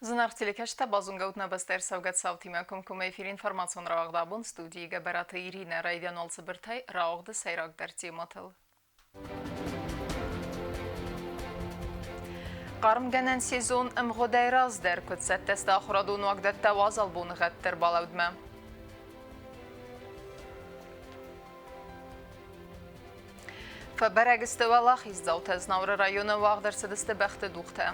Զնաղցիլիքաշտա բազունգաուտնա բստեր սավգատ սավթիմակում կումեյֆիր ինформацион րաղդաբուն ստուդիի գաբարատը իրինը ռայդյանոլցը բրթայ ռաղդը սայրակ դերցի մոտել։ Qarm genen sezon ımğodayraz der kütsetteste axuradun vaqdatta vazal bunu gəttir balaudma. Фаберeg istevallaq izdavt az Navra rayonu vaqdar sıdıstı bəxti duqta.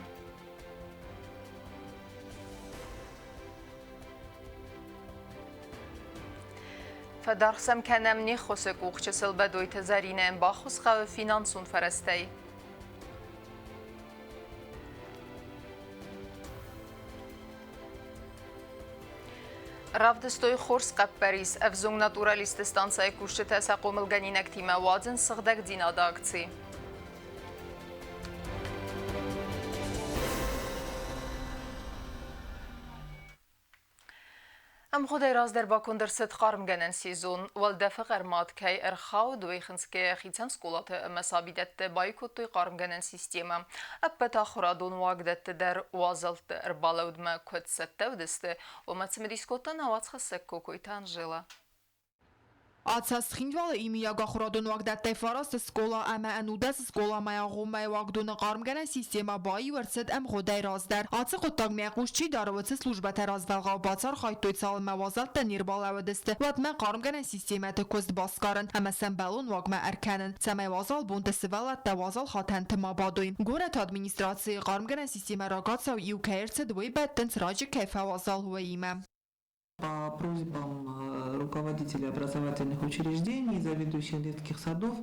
فدارسم کنم نیخوس کوخچسل بدوی تزارینم با خوش خو فینانسون فرستی. رافدستوی خورس قب پاریس افزون ناتورالیست ستانسای کوشت تساقم الگنینک تیم وادن صدق دینادا اکتی. ام خدای راز در باکندر ست قارم گنن سیزون والدفع قرمات کی ارخاو دوی خنسکه خیتن سکولات مسابیدت بایکوت توی قارم گنن سیستم اب بتاخرادون واقدت در وازلت اربالود ما کد ست ودسته و متسمدیسکوتان آواز خسک کوکویتان جلا. Ացած խինվալը իմիագա խորադուն վագդատ տեֆարաստ սկոլա ամա անուդաս սկոլա մայաղում վագդունը qarmgana sistema bayi vërset am ghodai razdar atsı qottag mequşçi darvıtsı slujbata razdalğa batsar xaytoytsal mavazat da nirbalavadiste vatma qarmgana sistemata kost baskarın ama sen balon vagma erkanın samay vazal bunta sivalat da vazal xatan tma badoyim gorat administrasiya qarmgana sistema ragatsav UKRC dvoy batten srajı kayfa vazal huayima. По просьбам руководителей образовательных учреждений, заведующих детских садов,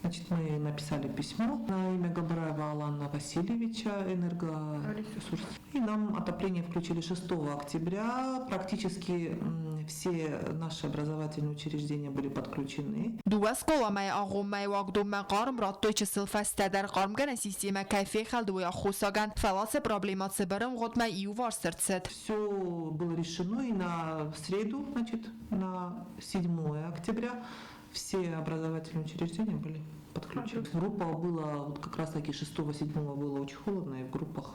значит, мы написали письмо на имя Габраева Алана Васильевича, энергоресурс. И нам отопление включили 6 октября. Практически все наши образовательные учреждения были подключены. Дуа скола май агум май вагдум май qarm rattoyç sılfasta dar qarmgana sistema kayfi xalduya xusagан фаласе проблемат сыбарым годма ию варсырцет. Все было решено и на среду, значит, на 7 октября все образовательные учреждения были подключены. Группа была, вот как раз таки 6-7 было очень холодно, и в группах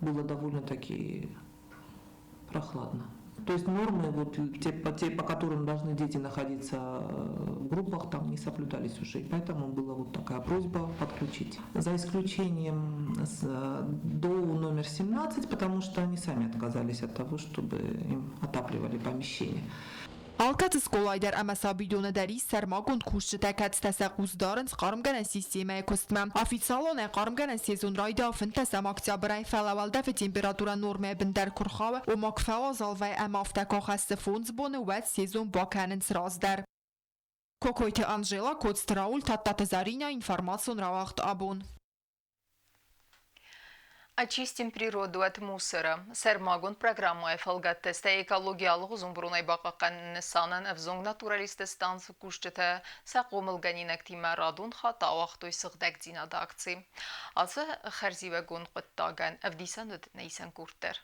было довольно-таки прохладно. То есть нормы, вот, те, по которым должны дети находиться в группах, там не соблюдались уже. И поэтому была вот такая просьба подключить. За исключением ДОУ номер 17, потому что они сами отказались от того, чтобы им отапливали помещение. Alkat skolayder ama sabidone deri sermagund kuşçetekat tesaquz darın qarmgana sistema kostma. Oficialone qarmgana sezon rayda fintesam oktyabray falavalda ve temperatura norme binder kurxava o makfava zalvay amafta koxaste fonds bone wet sezon bakanen srazdar. Kokoyte Angela Kotstraul tattata zarina информацион равахт абон. Очистим природу от мусора. Сермагун программу эфалгат тесте экологиялық зумбрунай бақаққан нысанан авзонг натуралисты стансы кушчета сақомыл ганинак тима радун хата вақтой сығдаг динада акци. Асы харзивагун қыттаган авдисан өд нейсан куртер.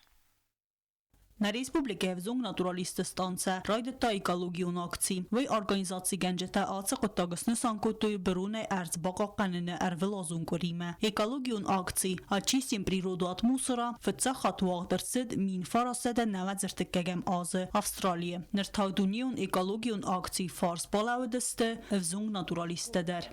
На республике Евзонг натуралисты станция райдата экологион акции. Вай организации генджета ацы qottagısını санкотуй беруне эрц бақаққаныны эрвелазун кориме. Экологион акции очистим природу от мусора фытса хатуагдырсыд мин фарасада навадзыртыккагам азы Австралия. Нертагдунион экологион акции фарс балавыдысты Евзонг натуралистыдыр.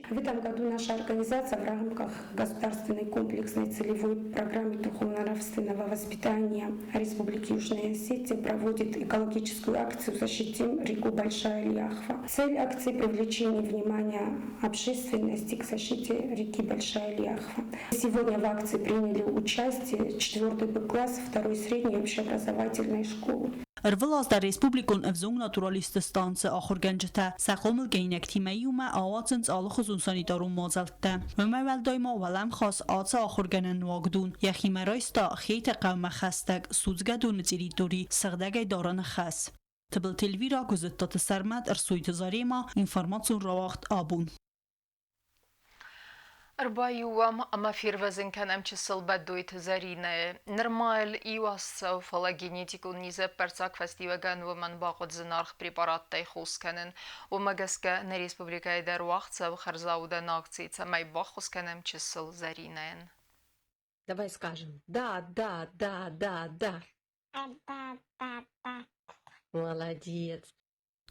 В этом году наша организация в рамках государственной комплексной целевой программы духовно-нравственного воспитания Республики Южной Осетии проводит экологическую акцию «Защитим реку Большая Ляхва». Цель акции – привлечение внимания общественности к защите реки Большая Ляхва. Сегодня в акции приняли участие 4 Б-класс 2 средней общеобразовательной школы. Ervelazda Respublikon Evzong naturaliste stanse axurgenjete saqomil geynek timeyume awatsens alıxuzun sanitarum mazaltte. Memevel dayma velem khas atsa axurgenen wagdun yaximeraysta xeyte qavme xasteg suzgadun teritori sığdegay daran xas. Tıbıl telvira gözüttatı sermet ersoyt zarema informasyon ravaqt abun. Арбаюам амафирвазен канам чисел бадуит зарина. Нормаль иуасса фала генетику низе перцак фестиваган вуман бақот зинарх препарат тайхус канен. Умагаска на республика идар вахтса в харзауда накции цамай бахус канам чисел заринен. Давай скажем. Да, да, да, да, да. Молодец.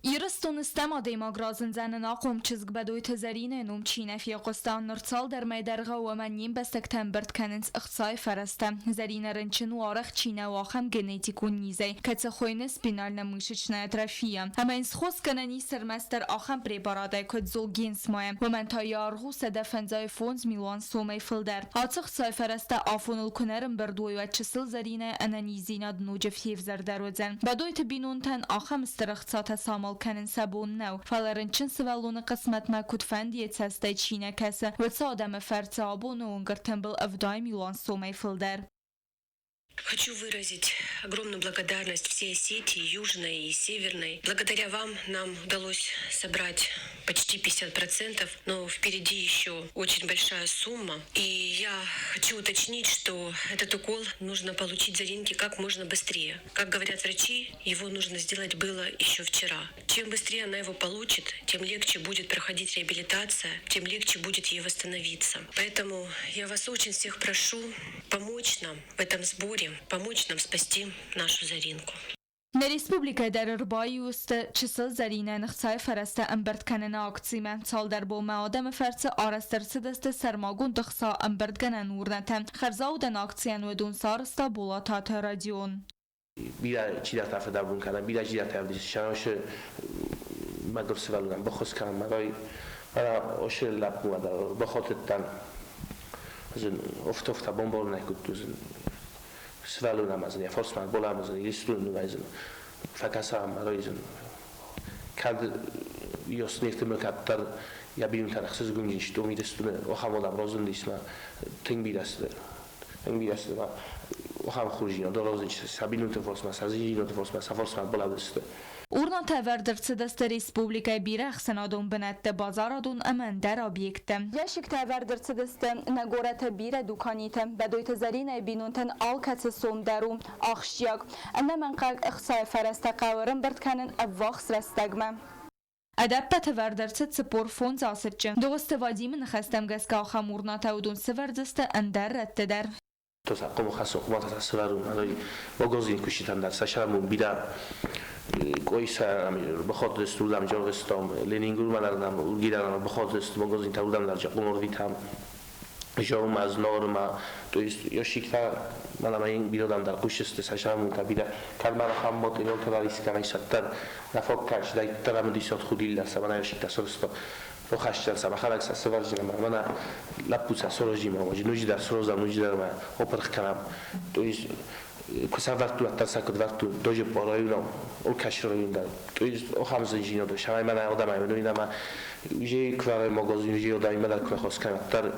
Իրստուն ստեմա դեմոգրազն զանն աղում չզգ բադույթը զարին էնում չինեվ եqostan նրցալ դեր մեյդերղա ու əmənyin bəstəktən քանենց ըխցայ фərəstə. Զարիներın չինու արեղ չինə ու աղəm գենետիկուն նիզəy. Կեցə խոյնը սպինալնə մышечная атрофия. Həmən սխոս կնանի սրմəstər աղəm պրեպարադայ կոտ զոլգին սմայە. Մոմենտայ արղու սədə fənzay ֆոնz միլուan սոմեյ ֆıldər. Açıq çay fərəstə afonul kunərın bərduyu açısıl zərinə ənənizina dnucəv yevzərdərozən. Badoytı binuntan աղəm stırıqçata Malkanın sabunnav. Фалерын чин сывалуны қысметма кутфен диетсестай чина кәсі. Ватса адамы фәрці абуны оңгыртын был авдай милуан сомай фылдар. Хочу выразить огромную благодарность всей Осетии, Южной и Северной. Благодаря вам нам удалось собрать почти 50%, но впереди еще очень большая сумма. И я хочу уточнить, что этот укол нужно получить Заринке как можно быстрее. Как говорят врачи, его нужно сделать было еще вчера. Чем быстрее она его получит, тем легче будет проходить реабилитация, тем легче будет ей восстановиться. Поэтому я вас очень всех прошу помочь нам в этом сборе, помочь нам спасти нашу Заринку. Në Respublika der Rbai ustë qësë zarine në kësaj fëreste ëmbërt kanë në akcime,cal der bo me adem fërce arastër sëdeste sërmagun të kësa ëmbërt gënë në urnete. Khërza u den akcien u edun sarësta bulata të radion. Bira çiğ tarafı da bun kanam, bira çiğ tarafı da şansı magorsu valunam, bakhoz kanam, magay, ara o şey lapma da, bakhotetten, azın ofta bombol nekutuzun. Svalunam azın ya forsman bolam azın ilistunu azın fakasam arayızın kad yosneftim kattar ya bilim tanıksız güncinç to midestunu o hamolam rozun disma tingbirasdır ma o ham khurjino do rozun sabinun te forsman sazino te forsman boladısdı. Urna təvərdırçı dəstə Respublikaya bir əxsənadun bənətdə bazaradun əməndər obyektə. Yaşıq təvərdırçı dəstə nəqorətə bir dukanitə, bədoytə zərinə binuntən al kəçə sondəru, axşiyaq, ənə mənqaq əxsay fərəstə qavırın bərtkənin əvvax srəstəqmə. Ədəbbə təvərdırçı цепор фонд засırçı. Doğıstı vadimın xəstəm qəska xamurna təudun sıvərdəstə əndər rəttədər. To sa komu xaso kumata sıvarun, aday bogozin kuşitandar, saşaramun bida Koysa بخاطر استودم جاگستم لنینگور منردم گیرم بخاطر است مغازین تودم در جاکون ویتام جاوم از نارما تو است یا شیکتا منم این بیادم در کوشش است سشام متبیده کلمه خام مات ایول تلاریس کنی ستر نفاق کش دای ترام دیسات خودی لسه من شیکتا سرستا رو خشتر سبا خلاص سوارجیم من لپوس سرجیم و جنوجی در سروزم نوجی در من اوپر کنم تو است Kusa vartu atarsa kod vartu dođe po rajuna, olkaš rajuna. To je oham zanjino do šamaj mana odama imenu inama. Že kvare mogozin že odama imena kvahoskan atar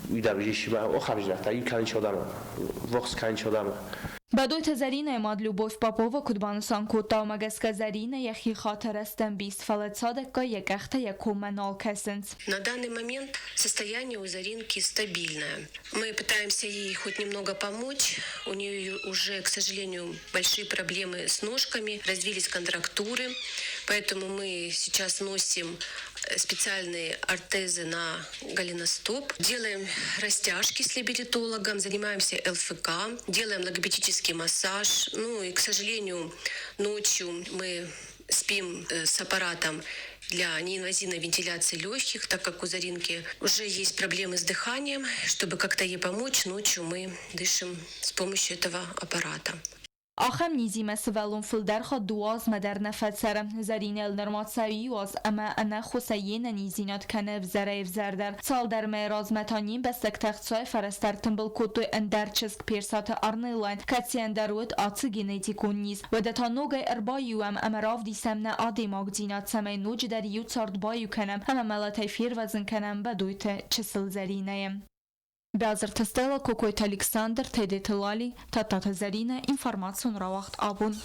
vidar že šima oham žrata i kanč odama. Vox kanč odama. Badojt Zarina Emad Любовь Попова Кудбанусан Кота Магаска Зарина яхи хатарастан бист фалацадека якахта якоманал кэсэнс. На данный момент состояние у Заринки стабильное. Мы пытаемся ей хоть немного помочь. У нее уже, к сожалению, большие проблемы с ножками, развились контрактуры. Поэтому мы сейчас носим специальные ортезы на голеностоп. Делаем растяжки с либеритологом, занимаемся ЛФК, делаем логопедический массаж. Ну и, к сожалению, ночью мы спим с аппаратом для неинвазивной вентиляции легких, так как у Заринки уже есть проблемы с дыханием. Чтобы как-то ей помочь, ночью мы дышим с помощью этого аппарата. آخم نیزی مسولون فلدر خود دواز مدر نفت سرم زرین النرمات سویواز اما انا خسیین نیزینات کنه وزره وزردر سال در میراز متانیم بستک تخصای فرستر تنبل کتوی اندر چسک پیرسات ارنیلین کسی اندرود آتس گنیتیکون نیز و دتا نوگای اربایو اما راف دیسم نه آدی ماگزینات سمی نوج در یو سارد بایو کنم اما ملاتای فیر وزن کنم بدویت چسل زرینه. Бязар Тестела, Кокойт Александр, Тедет Лали, Татата Зарина, информацию на вахт абун.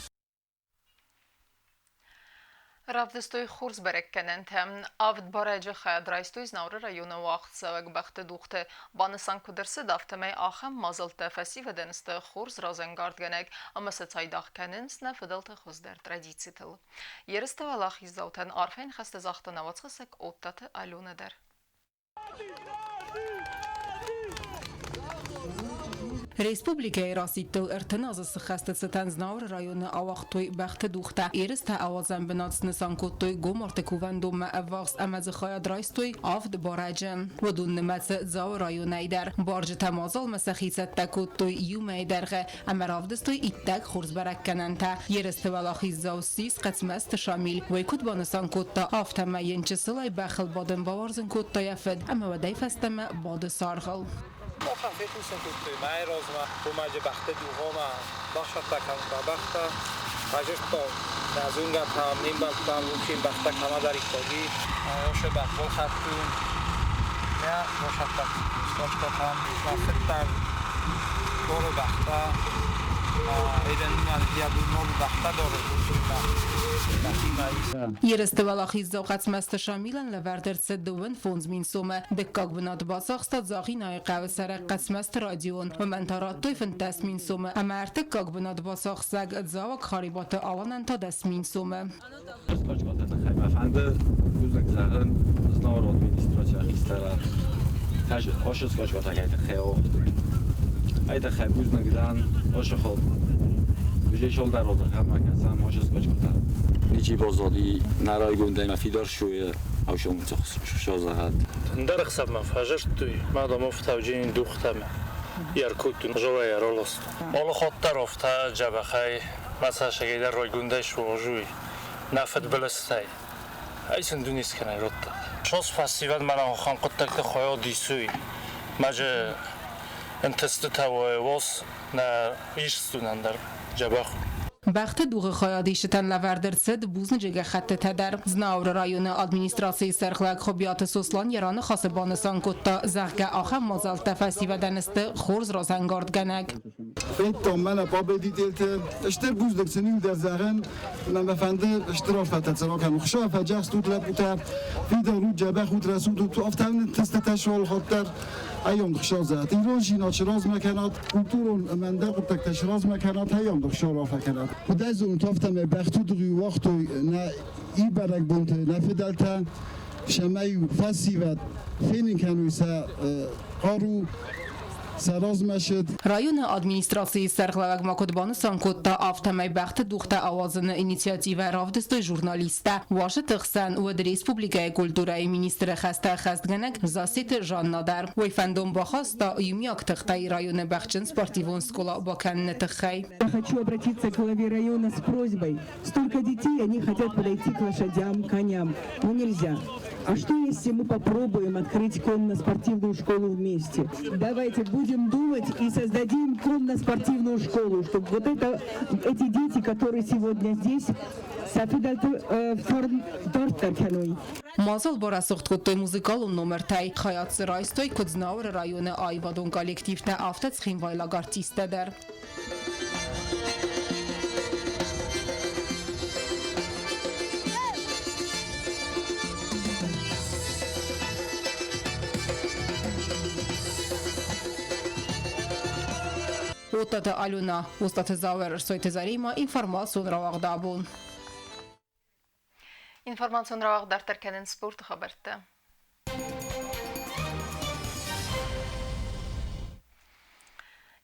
Равдستوی خورز برکنند هم آفد باراج خیاد رایستوی زنور رایون وقت سوگ بخت دوخت بانسان کدرس دافتمی آخم مازل تفسی و دنست خورز رازنگارد گنگ اما ستای داخ کننس نفدلت خوز در ترادیسی تل. یرست و لاخی زوتن عرفین خست زاخت نوات سک اوتت آلونه در. Respublikaya Rasitto irtinazı xəstəçətən znavr rayonu avaqtoy bəxtə duxta. Eristə avazən binatsını sankotoy gomorte kuvendome evvaqs əməzi xayadraystoy avd barəcəm. Vodun nəməsi zav rayonayder. Barcı təmazal məsəxisət təkotoy yuməyderğə. Əmər avdıstoy ittək xurz bərəkkənəntə. Yeristə vəlaxiz zav sis qətsməst şamil. Veykut banı sankotta avtəmə yençisılay bəxil badın bavarzın kotta yəfid. Əmə vədəy fəstəmə badı sarğıl. خفیف میشن تو مای روز ما بوماج بخت دوم بخش تکم تا بخت اجش تا نزونگا تامین بخت روشین بخت کما در ایستگی آیاش بخت خطون نه روشت استاد کام مفتر دور بخت ایدن من دیابل نور بخت داره Yeristə vəlaxiz zav qətsməstə şamilən ləvərdərtsə dövün fonz minsomə. Dəkkaq binat basaqsta zağinay qəvi sərək qətsməst radion və məntarattoy fəntəs minsomə. Əmərtək qaq binat basaqsəq zavak xaribatı alanən ta dəs minsomə. Məfəndə güzlük zəğin znavar administrasiya xistərər. Aşı skoçqata gəydə xəyo. Ayda xəy güzlük zən aşı xol. Büjəş ol dar oldu xəmə kəsəm aşı skoçqata. نیچی بازاری نرای گنده مفیدار شویه او شما شازهد در حساب مفاجرت توی مادام افتاوجین دوختم یارکوتون جوای رولست اول خاطر افتا جبخای مثلا شگی در رای گنده شوجوی نفت بلستی ایسن دونیست کنه روت شاس فستیوال من خان قطعت خواهد دیسوی مجه انتست توای واس نه ایش سونن در جبخ Bəxtə duğı xayadişitən ləvərdərtsəd buzn cəgə xəttə tədər. Znavr rayonu administrasiya sərxlaq xobiyyatı soslan yaranı xasıbanı sankotta zəğgə axəm mazal təfəsi və dənistə xorz razəngard gənək. Fentom mənə babedidilti, iştər buzdəksini üdərzəğən, mən bəfəndə iştiraf fətətsərakən uxşa fəcəx stut ləbutər, vida rud cəbə xud rəsudu tu aftəvnin testə təşval xattər, ایام دخشازت ایران جینا چراز مکنات کلتور منده قطع تشراز مکنات ایام دخشار آفکنات خدای زون تافتم بختو دوی وقت نه ای برک بنت نفدلتا شمای فسیوت فین کنویسا قارو سراز مشد Rayon administrasiya sərxlavaq makotbanı sankotta avtəməy bəxtə duxta avazını inisiativə ravdəstə jurnalistə. Vaşı tıxsən və Respublikaya Kulturaya Ministrə xəstə xəstgənək zasit Jannadar. Vəйфəndon baxasta ümiyak tıxtay rayonu bəxçin sportivon skola bakənini tıxay. Хочу обратиться к главе района с просьбой. Столько детей, они хотят подойти к лошадям, коням. Но нельзя. А что если мы попробуем открыть конно-спортивную школу вместе? Давайте будем думать и создадим конно-спортивную школу, чтобы вот эти дети, которые сегодня здесь, Mazal barasıxt quttoy muzikal numərtay xayat sıraystoy kudznavr rayonu ayvadon kollektivdə aftəc xinvaylaq artistədər. Otada Aluna, Ustatı Zaver, Soyte Zarima, informasyon ravaqda bul. İnformasyon ravaq dartarkənin sport xəbərdə.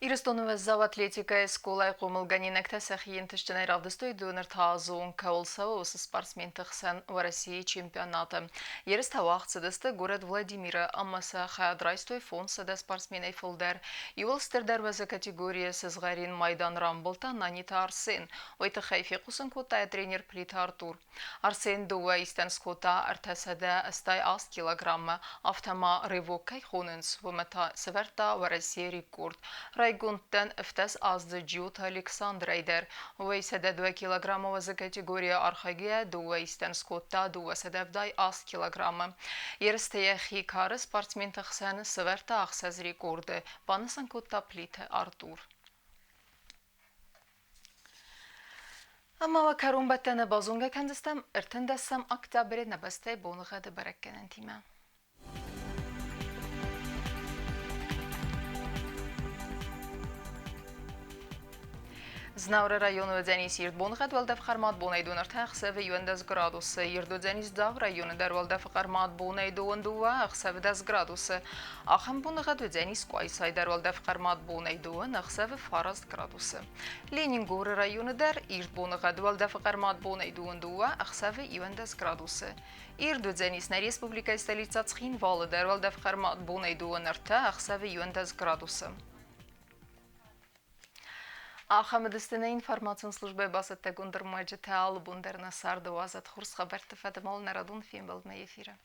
İristonu və Zav Atletikaya skolay qomulganinek təsəxiyin tiştinay ravdıstoy dönür tazun kaolsava осы спортсмен тықсан в России чемпионаты. Еріст вақытсыдысты город Владимира аммаса xayadraystoy фонсыда спортсмен айфылдар. Ювалстыр дәрвәзі категориясы зғарин майдан рамбылта Нанита Арсен. Ойты хайфи құсын кота тренер Плит Артур. Арсен дуа истен скота артасада астай 10 килограмма автома рывок кайхонынс вымата северта в России рекорд. Райгунттан эфтас азды Джут Александр Айдер. Вейседе 2 килограмма вазы категория архагия дуа истен скота дуа седевдай 10 килограмма. Ерстея хикары спортсмен тахсан северта ахсаз рекорды. Банысан кота Плит Артур. Ama karun battana bazunga kandistam irtindasam oktyabr nabastay bonğadı barakkanan tima. Znavre rayonu ödzenis irdbon xed valda fqarmat bonaydu nart axsev yuendas gradus irdu ödzenis dav rayonu der valda fqarmat bonaydu unduva axsev das gradus axem bun xed ödzenis qoysay der valda fqarmat bonaydu axsev faraz gradus Leningur rayonu der irdbon xed valda fqarmat bonaydu unduva axsev yuendas gradus irdu ödzenis na respublika stolica Ცხին valda der valda fqarmat bonaydu nart axsev yuendas gradus Ахамедистина информационная служба басат тегундер маджетал бундерна сарда вазат хурс хабар тфадмал нарадун фимбал на эфире.